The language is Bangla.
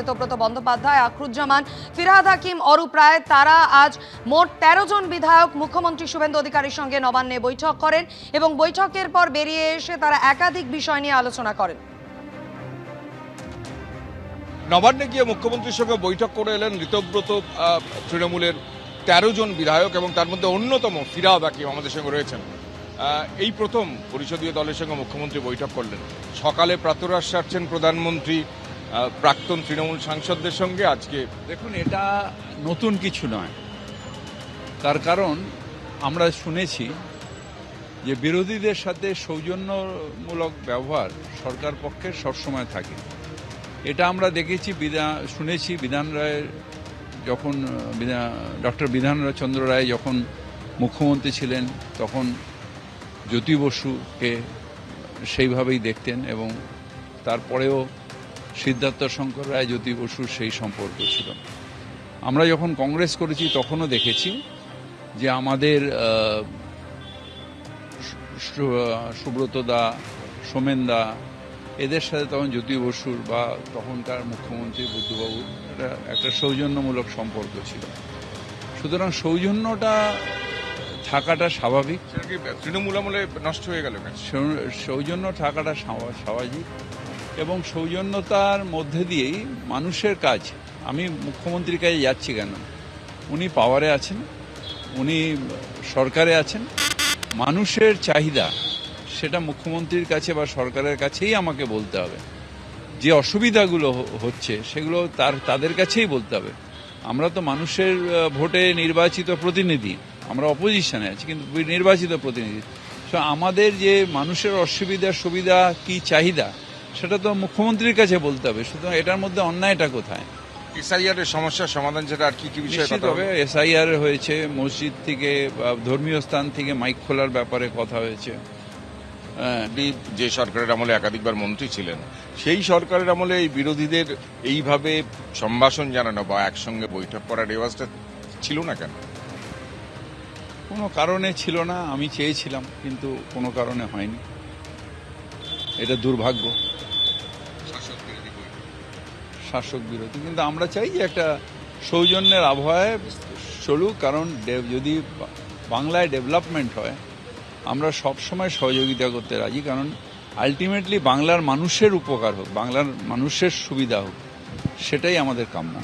ঋতব্রত বন্দ্যোপাধ্যায়, আখরুজ্জামান, ফিরহাদ হাকিম, অরূপ রায় তারা আজ মোট ১৩ জন বিধায়ক মুখ্যমন্ত্রী শুভেন্দু অধিকারীর সঙ্গে নবান্নে বৈঠক করেন এবং বৈঠকের পর বেরিয়ে এসে তারা একাধিক বিষয় নিয়ে আলোচনা করেন। নবান্নে গিয়ে মুখ্যমন্ত্রীর সঙ্গে বৈঠক করে এলেন ঋতব্রত তৃণমূলের ১৩ জন বিধায়ক এবং তার মধ্যে অন্যতম ফিরহাদ হাকিম আমাদের সঙ্গে রয়েছেন। এই প্রথম পরিষদীয় দলের সঙ্গে মুখ্যমন্ত্রী বৈঠক করলেন। সকালে প্রাতরাশ সারছেন প্রধানমন্ত্রী প্রাক্তন তৃণমূল সাংসদদের সঙ্গে। আজকে দেখুন, এটা নতুন কিছু নয়। তার কারণ আমরা শুনেছি যে বিরোধীদের সাথে সৌজন্যমূলক ব্যবহার সরকার পক্ষে সবসময় থাকে। এটা আমরা দেখেছি, শুনেছি বিধান রায়ের যখন ডক্টর বিধানচন্দ্র রায় যখন মুখ্যমন্ত্রী ছিলেন তখন জ্যোতি বসুকে সেইভাবেই দেখতেন এবং তারপরেও সিদ্ধার্থ শঙ্কর রায় জ্যোতি বসুর সেই সম্পর্ক ছিল। আমরা যখন কংগ্রেস করেছি তখনও দেখেছি যে আমাদের সুব্রত দা, সোমেন দা এদের সাথে তখন জ্যোতি বসুর বা তখনকার মুখ্যমন্ত্রী বুদ্ধবাবুর একটা সৌজন্যমূলক সম্পর্ক ছিল। সুতরাং সৌজন্যটা থাকাটা স্বাভাবিক। তৃণমূল আমলে নষ্ট হয়ে গেল, সৌজন্য থাকাটা স্বাভাবিক এবং সৌজন্যতার মধ্যে দিয়েই মানুষের কাজ। আমি মুখ্যমন্ত্রীর কাছে যাচ্ছি কেন? উনি পাওয়ারে আছেন, উনি সরকারে আছেন। মানুষের চাহিদা সেটা মুখ্যমন্ত্রীর কাছে বা সরকারের কাছেই আমাকে বলতে হবে। যে অসুবিধাগুলো হচ্ছে সেগুলো তাদের কাছেই বলতে হবে। আমরা তো মানুষের ভোটে নির্বাচিত প্রতিনিধি, আমরা অপোজিশনে আছি কিন্তু নির্বাচিত প্রতিনিধি। তো আমাদের যে মানুষের অসুবিধা সুবিধা কি চাহিদা সেটা তো মুখ্যমন্ত্রীর কাছে বলতে হবে। সুতরাং এটার মধ্যে অন্যায়টা কোথায়? এসআইআর এর সমস্যার সমাধান যেটা আর কি কি বিষয়ে কথা হবে? এসআইআর হয়েছে, মসজিদ থেকে ধর্মীয় স্থান থেকে মাইক খোলার ব্যাপারে কথা হয়েছে। যে সরকারের আমলে একাধিকবার মন্ত্রী ছিলেন, সেই সরকারের আমলে এই বিরোধীদের এইভাবে সম্ভাষণ জানানো বা একসঙ্গে বৈঠক করার রেওয়াজটা ছিল না কেন? কোনো কারণে ছিল না। আমি চেয়েছিলাম কিন্তু কোনো কারণে হয়নি। এটা দুর্ভাগ্য। শাসক বিরোধী কিন্তু আমরা চাই যে একটা সৌজন্যের আবহাওয়ায় চলুক। কারণ যদি বাংলায় ডেভেলপমেন্ট হয় আমরা সবসময় সহযোগিতা করতে রাজি। কারণ আলটিমেটলি বাংলার মানুষের উপকার হোক, বাংলার মানুষের সুবিধা হোক, সেটাই আমাদের কাম্য।